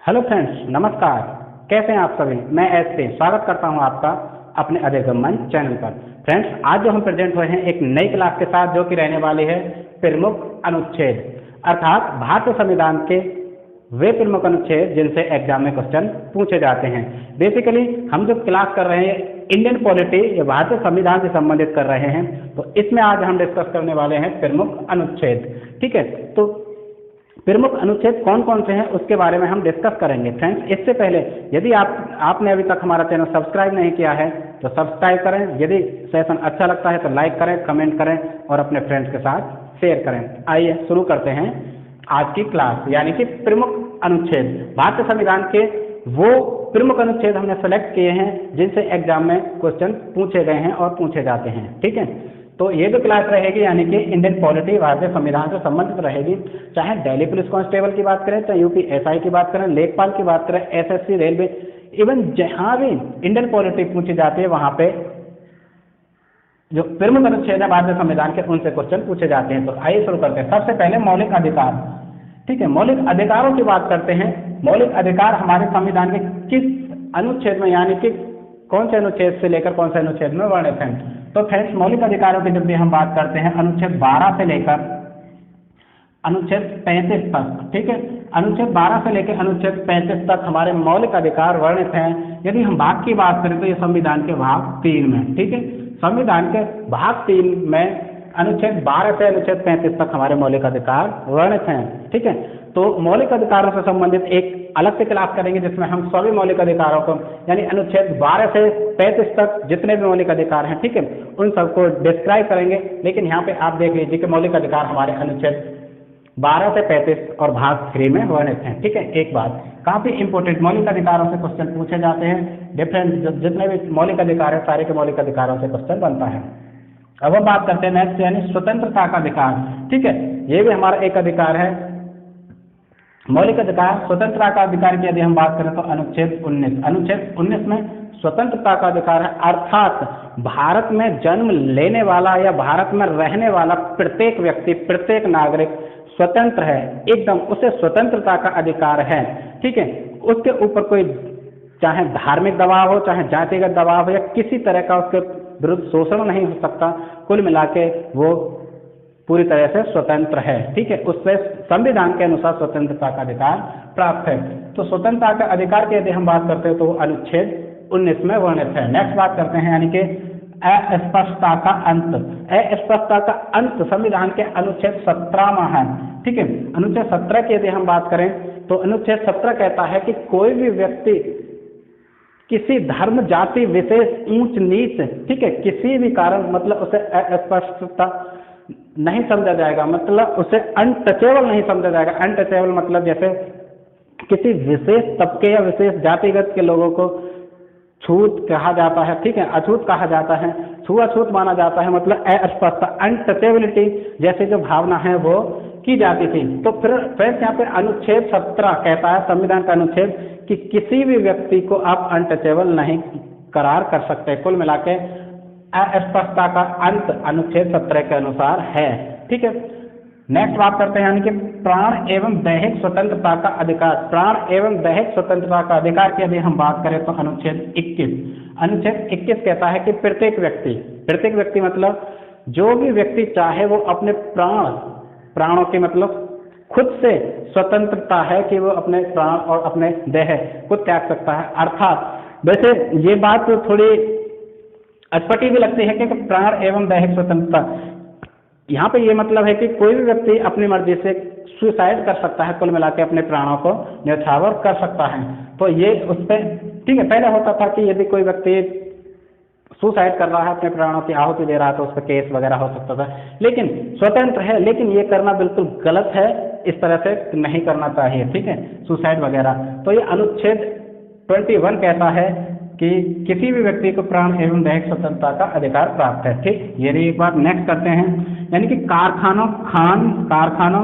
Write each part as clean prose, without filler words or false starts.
Hello friends, नमस्कार। कैसे हैं आप सभी? मैं एसपी स्वागत करता हूं आपका अपने अधिगम मंच चैनल पर। फ्रेंड्स, आज जो हम प्रेजेंट हुए हैं एक नई क्लास के साथ, जो कि रहने वाली है प्रमुख अनुच्छेद, अर्थात भारतीय संविधान के वे प्रमुख अनुच्छेद जिनसे एग्जाम में क्वेश्चन पूछे जाते हैं। बेसिकली हम जो क्लास कर रहे हैं इंडियन पॉलिटी या भारतीय संविधान से संबंधित कर रहे हैं, तो इसमें आज हम डिस्कस करने वाले हैं प्रमुख अनुच्छेद। ठीक है, तो प्रमुख अनुच्छेद कौन कौन से हैं उसके बारे में हम डिस्कस करेंगे। फ्रेंड्स, इससे पहले यदि आपने अभी तक हमारा चैनल सब्सक्राइब नहीं किया है तो सब्सक्राइब करें। यदि सेशन अच्छा लगता है तो लाइक करें, कमेंट करें और अपने फ्रेंड्स के साथ शेयर करें। आइए शुरू करते हैं आज की क्लास, यानी कि प्रमुख अनुच्छेद। भारतीय संविधान के वो प्रमुख अनुच्छेद हमने सेलेक्ट किए हैं जिनसे एग्जाम में क्वेश्चन पूछे गए हैं और पूछे जाते हैं। ठीक है, तो ये जो क्लास रहेगी यानी कि इंडियन पॉलिटी भारतीय संविधान से संबंधित रहेगी। चाहे दिल्ली पुलिस कांस्टेबल की बात करें, चाहे यूपी एसआई की बात करें, लेखपाल की बात करें, एसएससी, रेलवे, इवन जहां भी इंडियन पॉलिटी पूछी जाती है वहां पे जो प्रमुख अनुच्छेद है भारतीय संविधान के उनसे क्वेश्चन पूछे जाते हैं। तो आइए शुरू करते हैं। सबसे पहले मौलिक अधिकार। ठीक है, मौलिक अधिकारों की बात करते हैं। मौलिक अधिकार हमारे संविधान के किस अनुच्छेद में, यानी कि कौन से अनुच्छेद से लेकर कौन से अनुच्छेद में वर्णित हैं? तो फ्रेंड्स, मौलिक अधिकारों की जब भी हम बात करते हैं अनुच्छेद 12 से लेकर अनुच्छेद 35 तक। ठीक है, अनुच्छेद 12 से लेकर अनुच्छेद 35 तक हमारे मौलिक अधिकार वर्णित हैं। यदि हम भाग की बात करें तो ये संविधान के भाग 3 में। ठीक है, संविधान के भाग 3 में अनुच्छेद 12 से अनुच्छेद 35 तक हमारे मौलिक अधिकार वर्णित हैं। ठीक है, तो मौलिक अधिकारों से संबंधित एक अलग से क्लास करेंगे जिसमें हम सभी मौलिक अधिकारों को, यानी अनुच्छेद 12 से 35 तक जितने भी मौलिक अधिकार हैं, ठीक है, उन सबको डिस्क्राइब करेंगे। लेकिन यहाँ पे आप देख लीजिए कि मौलिक अधिकार हमारे अनुच्छेद 12 से 35 और भाग 3 में वर्णित हैं। ठीक है, एक बात काफी इंपोर्टेंट, मौलिक अधिकारों से क्वेश्चन पूछे जाते हैं। डिफरेंट जितने भी मौलिक अधिकार है सारे के मौलिक अधिकारों से क्वेश्चन बनता है। अब हम बात करते हैं नेक्स्ट, यानी स्वतंत्रता का अधिकार। ठीक है, ये भी हमारा एक अधिकार है, मौलिक अधिकार। स्वतंत्रता का अधिकार की यदि हम बात करें तो अनुच्छेद 19 में स्वतंत्रता का अधिकार है, अर्थात भारत में जन्म लेने वाला या भारत में रहने वाला प्रत्येक व्यक्ति, प्रत्येक नागरिक स्वतंत्र है, एकदम उसे स्वतंत्रता का अधिकार है। ठीक है, उसके ऊपर कोई चाहे धार्मिक दबाव हो, चाहे जातिगत दबाव हो, या किसी तरह का उसके विरुद्ध शोषण नहीं हो सकता। कुल मिला के वो पूरी तरह से स्वतंत्र है। ठीक है, उससे संविधान के अनुसार स्वतंत्रता का अधिकार प्राप्त है। तो स्वतंत्रता के अधिकार की यदि हम बात करते हैं तो अनुच्छेद 19 में वर्णित है। नेक्स्ट बात करते हैं, यानी कि अस्पष्टता का अंत। अस्पष्टता का अंत संविधान के अनुच्छेद 17 में है। ठीक है, अनुच्छेद 17 की यदि हम बात करें तो अनुच्छेद 17 कहता है कि कोई भी व्यक्ति किसी धर्म, जाति, विशेष, ऊंच नीच, ठीक है, किसी भी कारण मतलब उसे अस्पष्टता नहीं समझा जाएगा, मतलब उसे अनटचेबल नहीं समझा जाएगा। अनटचेबल मतलब जैसे किसी विशेष तबके या विशेष जातिगत के लोगों को छूत कहा जाता है, ठीक है, अछूत कहा जाता है, छुआछूत माना जाता है, मतलब अस्पष्टता, अनटचेबिलिटी जैसे जो भावना है वो की जाती थी। तो फिर यहाँ पे अनुच्छेद 17 कहता है, संविधान का अनुच्छेद, कि किसी भी व्यक्ति को आप अनटचेबल नहीं करार कर सकते। कुल मिला के अस्पष्टता का अंत अनुच्छेद 17 के अनुसार है। ठीक है, नेक्स्ट बात करते हैं, यानी कि प्राण एवं दैहिक स्वतंत्रता का अधिकार। प्राण एवं दैहिक स्वतंत्रता का अधिकार की यदि हम बात करें तो अनुच्छेद 21 कहता है कि प्रत्येक व्यक्ति मतलब जो भी व्यक्ति चाहे वो अपने प्राणों के मतलब खुद से स्वतंत्रता है कि वो अपने प्राण और अपने देह को त्याग सकता है। अर्थात वैसे ये बात तो थोड़ी अटपटी भी लगती है कि प्राण एवं दैहिक स्वतंत्रता, यहाँ पे ये मतलब है कि कोई भी व्यक्ति अपनी मर्जी से सुसाइड कर सकता है, कुल मिला के अपने प्राणों को न्यौछावर कर सकता है। तो ये उस पर ठीक है, पहले होता था कि यदि कोई व्यक्ति सुसाइड कर रहा है, अपने प्राणों की आहुति दे रहा है, तो उस पर केस वगैरह हो सकता था, लेकिन स्वतंत्र है। लेकिन ये करना बिल्कुल गलत है, इस तरह से नहीं करना चाहिए। ठीक है, सुसाइड वगैरह। तो ये अनुच्छेद 21 कहता है कि किसी भी व्यक्ति को प्राण एवं दैहिक स्वतंत्रता का अधिकार प्राप्त है। ठीक, ये एक बात नेक्स्ट करते हैं, यानी कि कारखानों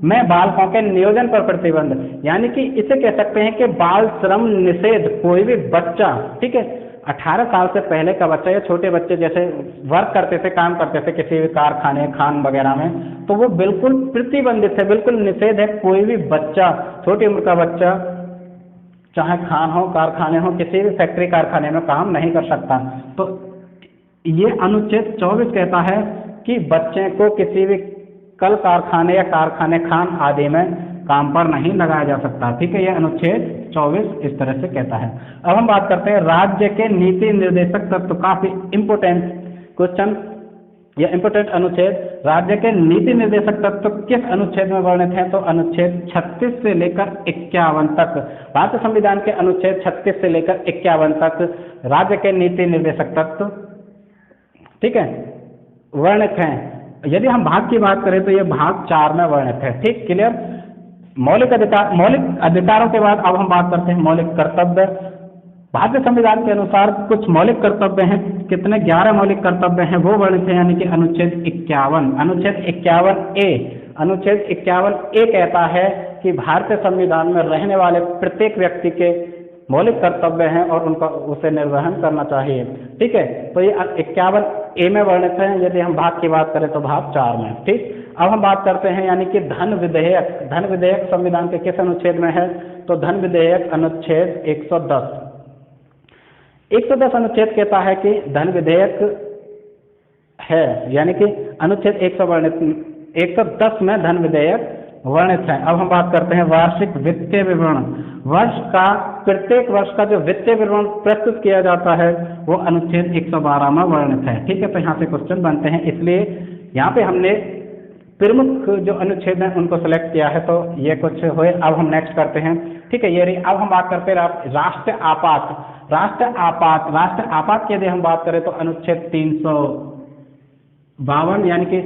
में बालकों के नियोजन पर प्रतिबंध, यानी कि इसे कह सकते हैं कि बाल श्रम निषेध। कोई भी बच्चा, ठीक है, 18 साल से पहले का बच्चा या छोटे बच्चे जैसे वर्क करते थे, काम करते थे किसी भी कारखाने, खान वगैरह में, तो वो बिल्कुल प्रतिबंधित है, बिल्कुल निषेध है। कोई भी बच्चा, छोटी उम्र का बच्चा चाहे खान हो, कारखाने हो, किसी भी फैक्ट्री कारखाने में काम नहीं कर सकता। तो ये अनुच्छेद 24 कहता है कि बच्चे को किसी भी कल कारखाने या कारखाने खान आदि में काम पर नहीं लगाया जा सकता। ठीक है, ये अनुच्छेद 24 इस तरह से कहता है। अब हम बात करते हैं राज्य के नीति निर्देशक तत्व, काफी इंपोर्टेंट क्वेश्चन, यह इंपोर्टेंट अनुच्छेद। राज्य के नीति निर्देशक तत्व किस अनुच्छेद में वर्णित है? तो अनुच्छेद 36 से लेकर 51 तक, भारतीय संविधान के अनुच्छेद 36 से लेकर 51 तक राज्य के नीति निर्देशक तत्व, ठीक है, वर्णित हैं। यदि हम भाग की बात करें तो यह भाग 4 में वर्णित है। ठीक, क्लियर। मौलिक अधिकारों के बाद अब हम बात करते हैं मौलिक कर्तव्य। भारतीय संविधान के अनुसार कुछ मौलिक कर्तव्य हैं, कितने 11 मौलिक कर्तव्य हैं वो वर्णित है, यानी कि अनुच्छेद 51। अनुच्छेद 51A कहता है कि भारतीय संविधान में रहने वाले प्रत्येक व्यक्ति के मौलिक कर्तव्य हैं और उनका उसे निर्वहन करना चाहिए। ठीक है, तो ये 51A में वर्णित है। यदि हम भाग की बात करें तो भाग 4 में। ठीक, अब हम बात करते हैं यानी कि धन विधेयक। धन विधेयक संविधान के किस अनुच्छेद में है? तो धन विधेयक अनुच्छेद 110। 110 अनुच्छेद कहता है कि धन विधेयक है, यानी कि अनुच्छेद 110 में धन विधेयक वर्णित है। अब हम बात करते हैं वार्षिक वित्तीय विवरण। प्रत्येक वर्ष का जो वित्तीय विवरण प्रस्तुत किया जाता है वो अनुच्छेद 112 में वर्णित है। ठीक है, तो यहाँ से क्वेश्चन बनते हैं, इसलिए यहाँ पे हमने प्रमुख जो अनुच्छेद हैं उनको सेलेक्ट किया है। तो ये कुछ हुए। अब हम नेक्स्ट करते हैं। ठीक है, ये अब हम बात करते हैं राष्ट्र आपात की यदि हम बात करें तो अनुच्छेद 352 यानी कि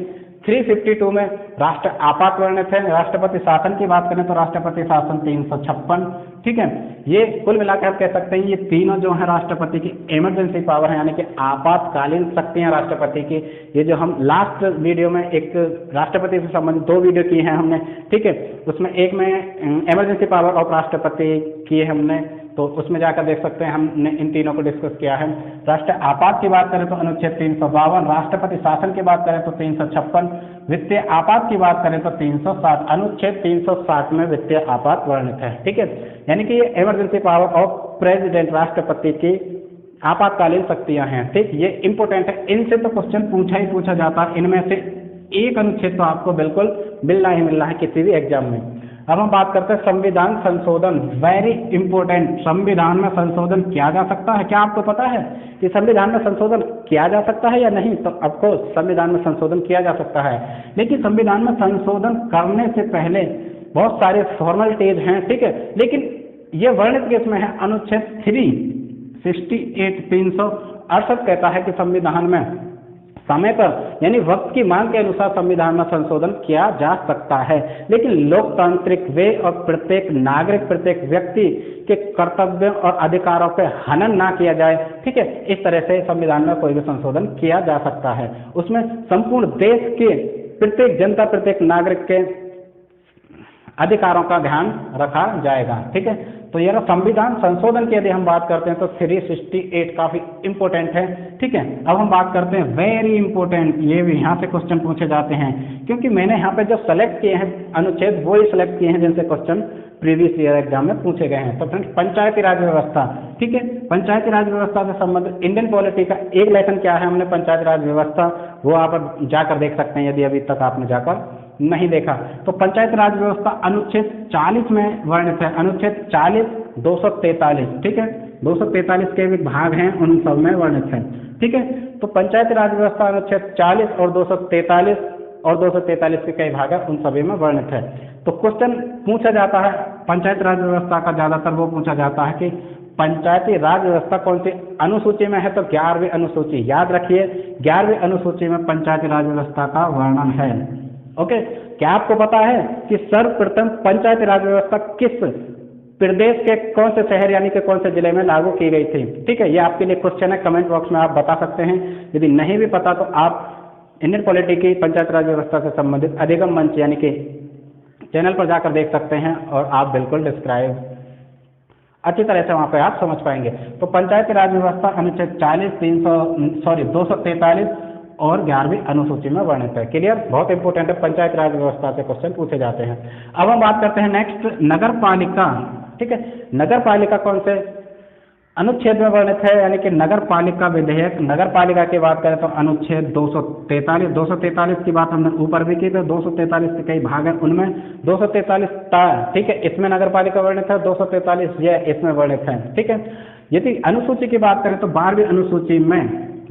352 में राष्ट्र आपात वर्णित है। राष्ट्रपति शासन की बात करें तो राष्ट्रपति शासन 356। ठीक है, ये कुल मिलाकर हम कह सकते हैं ये तीनों जो है राष्ट्रपति की इमरजेंसी पावर है, यानी कि आपातकालीन शक्तियां राष्ट्रपति की। ये जो हम लास्ट वीडियो में एक राष्ट्रपति से संबंधित 2 वीडियो किए हैं हमने, ठीक है, उसमें एक में इमरजेंसी पावर ऑफ राष्ट्रपति की है हमने, तो उसमें जाकर देख सकते हैं हमने इन तीनों को डिस्कस किया है। राष्ट्र आपात की बात करें तो अनुच्छेद 352, राष्ट्रपति शासन की बात करें तो 356, वित्तीय आपात की बात करें तो 360। अनुच्छेद 360 में वित्तीय आपात वर्णित है। ठीक है, यानी कि ये इमरजेंसी पावर ऑफ प्रेसिडेंट, राष्ट्रपति की आपातकालीन शक्तियां हैं। ठीक, ये इंपॉर्टेंट है, इनसे तो क्वेश्चन पूछा जाता है। इनमें से एक अनुच्छेद तो आपको बिल्कुल मिलना ही मिलना है किसी भी एग्जाम में। अब हम बात करते हैं संविधान संशोधन, वेरी इंपॉर्टेंट। संविधान में संशोधन किया जा सकता है? क्या आपको पता है कि संविधान में संशोधन किया जा सकता है या नहीं? तो आपको संविधान में संशोधन किया जा सकता है, लेकिन संविधान में संशोधन करने से पहले बहुत सारे फॉर्मेलिटीज हैं। ठीक है, लेकिन ये वर्णित किसमें है? अनुच्छेद 368 कहता है कि संविधान में समय पर यानी वक्त की मांग के अनुसार संविधान में संशोधन किया जा सकता है, लेकिन लोकतांत्रिक वे और प्रत्येक नागरिक, प्रत्येक व्यक्ति के कर्तव्यों और अधिकारों पे हनन ना किया जाए। ठीक है, इस तरह से संविधान में कोई भी संशोधन किया जा सकता है। उसमें संपूर्ण देश के प्रत्येक जनता, प्रत्येक नागरिक के अधिकारों का ध्यान रखा जाएगा। ठीक है, तो यह संविधान संशोधन की यदि हम बात करते हैं तो 368 काफी इंपॉर्टेंट है। ठीक है, अब हम बात करते हैं वेरी इंपॉर्टेंट, ये भी यहाँ से क्वेश्चन पूछे जाते हैं, क्योंकि मैंने यहाँ पे जो सेलेक्ट किए हैं अनुच्छेद वो ही सेलेक्ट किए हैं जिनसे क्वेश्चन प्रीवियस ईयर एग्जाम में पूछे गए हैं। तो फ्रेंड्स, पंचायती राज व्यवस्था। ठीक है, पंचायती राज व्यवस्था से संबंधित इंडियन पॉलिटी का एक लेसन क्या है, हमने पंचायती राज व्यवस्था, वो आप जाकर देख सकते हैं यदि अभी तक आपने जाकर नहीं देखा। तो पंचायत राज व्यवस्था अनुच्छेद 40 में वर्णित है। अनुच्छेद 40, 243। ठीक है, 243 के भी भाग हैं, उन सब में वर्णित है। ठीक है, तो पंचायत राज व्यवस्था अनुच्छेद 40 और 243 के कई भाग है, उन सभी में वर्णित है। तो क्वेश्चन पूछा जाता है पंचायत राज व्यवस्था का, ज्यादातर वो पूछा जाता है कि पंचायती राज व्यवस्था कौन सी अनुसूची में है? तो 11वीं अनुसूची। याद रखिए, 11वीं अनुसूची में पंचायती राज व्यवस्था का वर्णन है। ओके, क्या आपको पता है कि सर्वप्रथम पंचायती राज व्यवस्था किस प्रदेश के कौन से शहर यानी कि कौन से जिले में लागू की गई थी? ठीक है, ये आपके लिए क्वेश्चन है, कमेंट बॉक्स में आप बता सकते हैं। यदि नहीं भी पता तो आप इंडियन पॉलिटी की पंचायत राज व्यवस्था से संबंधित अधिगम मंच यानी कि चैनल पर जाकर देख सकते हैं और आप बिल्कुल डिस्क्राइब अच्छी तरह से वहाँ पे आप समझ पाएंगे। तो पंचायती राज व्यवस्था अनुच्छेद 243 और 11वीं अनुसूची में वर्णित है। क्लियर, बहुत इंपॉर्टेंट है, पंचायत राज व्यवस्था से क्वेश्चन पूछे जाते हैं। अब हम बात करते हैं नेक्स्ट, नगर पालिका। ठीक है। नगर पालिका कौन से अनुच्छेद में वर्णित है, यानी कि नगर पालिका विधेयक। नगर पालिका की बात करें तो अनुच्छेद 243 की बात हमने ऊपर भी की, तो 243 के कई भाग हैं, उनमें 243 ठीक है, इसमें नगर पालिका वर्णित है, 243 ये इसमें वर्णित है, ठीक है। यदि अनुसूची की बात करें तो 12वीं अनुसूची में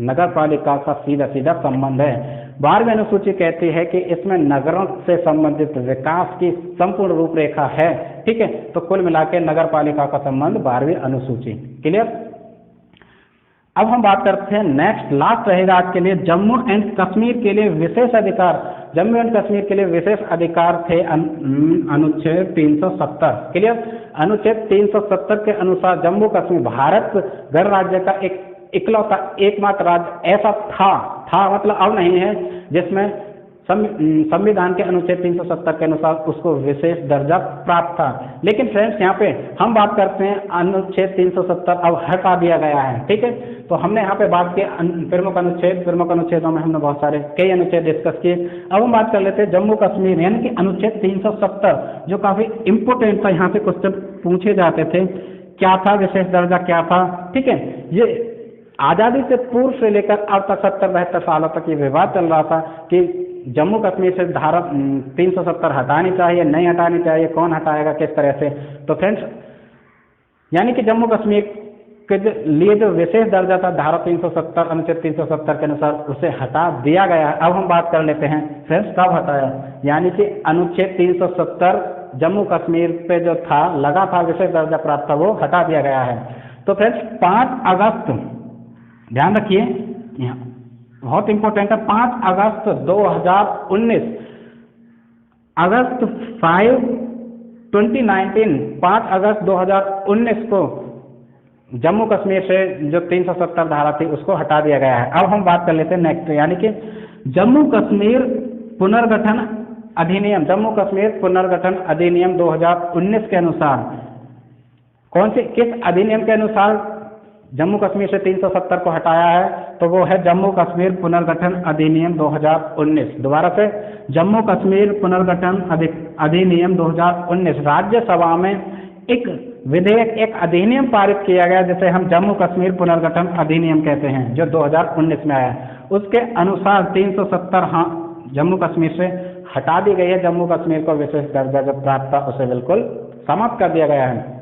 नगर पालिका का सीधा सीधा संबंध है। 12वीं अनुसूची कहती है कि इसमें नगरों से संबंधित विकास की संपूर्ण रूपरेखा है, ठीक है। तो कुल मिलाकर नगर पालिका का संबंध 12वीं अनुसूची। क्लियर। अब हम बात करते हैं नेक्स्ट लास्ट रहेगा आज के लिए जम्मू एंड कश्मीर के लिए विशेष अधिकार। जम्मू एंड कश्मीर के लिए विशेष अधिकार थे अनुच्छेद 370। क्लियर। अनुच्छेद 370 के अनुसार जम्मू कश्मीर भारत गणराज्य का एक इकलौता एकमात्र राज्य ऐसा था मतलब अब नहीं है, जिसमें संविधान के अनुच्छेद 370 के अनुसार उसको विशेष दर्जा प्राप्त था। लेकिन फ्रेंड्स यहाँ पे हम बात करते हैं अनुच्छेद 370 अब हटा दिया गया है, ठीक है। तो हमने यहाँ पे बात की प्रमुख अनुच्छेदों में हमने बहुत सारे कई अनुच्छेद डिस्कस किए। अब हम बात कर लेते हैं जम्मू कश्मीर, यानी कि अनुच्छेद 370 जो काफी इंपोर्टेंट था, यहाँ से क्वेश्चन पूछे जाते थे, क्या था विशेष दर्जा, क्या था, ठीक है। ये आज़ादी से पूर्व से लेकर अब तक 70-72 सालों तक ये विवाद चल रहा था कि जम्मू कश्मीर से धारा 370 हटानी चाहिए, नहीं हटानी चाहिए, कौन हटाएगा, किस तरह से। तो फ्रेंड्स यानी कि जम्मू कश्मीर के लिए जो विशेष दर्जा था धारा 370 अनुच्छेद 370 के अनुसार उसे हटा दिया गया है। अब हम बात कर लेते हैं फ्रेंड्स कब हटाया, यानी कि अनुच्छेद 370 जम्मू कश्मीर पे जो था लगा था विशेष दर्जा प्राप्त था, वो हटा दिया गया है। तो फ्रेंड्स 5 अगस्त ध्यान रखिए, बहुत इंपॉर्टेंट है, 5 अगस्त 2019 5 अगस्त 2019 को जम्मू कश्मीर से जो 370 धारा थी उसको हटा दिया गया है। अब हम बात कर लेते हैं नेक्स्ट, यानी कि जम्मू कश्मीर पुनर्गठन अधिनियम। जम्मू कश्मीर पुनर्गठन अधिनियम 2019 के अनुसार किस अधिनियम के अनुसार जम्मू कश्मीर से 370 को हटाया है, तो वो है जम्मू कश्मीर पुनर्गठन अधिनियम 2019। दोबारा से जम्मू कश्मीर पुनर्गठन अधिनियम 2019 राज्यसभा में एक विधेयक, एक अधिनियम पारित किया गया जिसे हम जम्मू कश्मीर पुनर्गठन अधिनियम कहते हैं, जो 2019 में आया। उसके अनुसार 370 जम्मू कश्मीर से हटा दी गई है। जम्मू कश्मीर को विशेष दर्जा जो प्राप्त था उसे बिल्कुल समाप्त कर दिया गया है।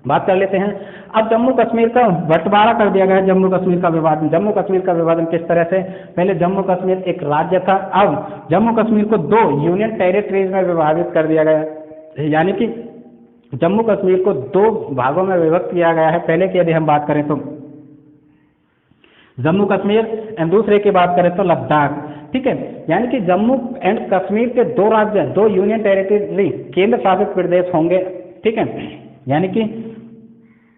बात कर लेते हैं अब जम्मू कश्मीर का बंटवारा कर दिया गया। जम्मू कश्मीर का विभाजन, जम्मू कश्मीर का विभाजन किस तरह से, पहले जम्मू कश्मीर एक राज्य था, अब जम्मू कश्मीर को 2 यूनियन टेरिटरीज में विभाजित कर दिया गया, यानी कि जम्मू कश्मीर को 2 भागों में विभक्त किया गया है। पहले की यदि हम बात करें तो जम्मू कश्मीर एंड दूसरे की बात करें तो लद्दाख, ठीक है। यानी कि जम्मू एंड कश्मीर के 2 राज्य, 2 यूनियन टेरिटरी केंद्र शासित प्रदेश होंगे, ठीक है। यानी कि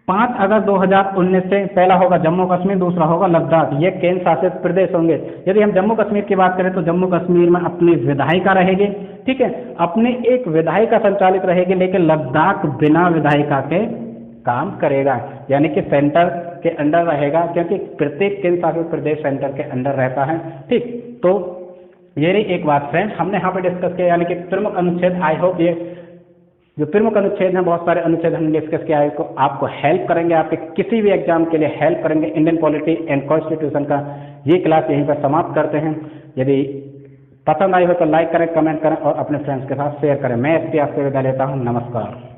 5 अगस्त 2019 से पहला होगा जम्मू कश्मीर, दूसरा होगा लद्दाख, ये केंद्र शासित प्रदेश होंगे। यदि हम जम्मू कश्मीर की बात करें तो जम्मू कश्मीर में अपनी विधायिका रहेगी, ठीक है, अपनी एक विधायिका संचालित रहेगी, लेकिन लद्दाख बिना विधायिका के काम करेगा, यानी कि सेंटर के अंडर रहेगा, क्योंकि प्रत्येक केंद्र शासित प्रदेश सेंटर के अंडर रहता है, ठीक। तो ये रही एक बात फ्रेंड्स हमने यहाँ पे डिस्कस किया, यानी कि प्रमुख अनुच्छेद। आई होप ये जो प्रमुख अनुच्छेद हैं, बहुत सारे अनुच्छेद हमने डिस्कस किया है, आपको हेल्प करेंगे, आपके किसी भी एग्जाम के लिए हेल्प करेंगे। इंडियन पॉलिटी एंड कॉन्स्टिट्यूशन का ये क्लास यहीं पर समाप्त करते हैं। यदि पसंद आई हो तो लाइक करें, कमेंट करें और अपने फ्रेंड्स के साथ शेयर करें। मैं इसकी आपसे विदा लेता हूँ। नमस्कार।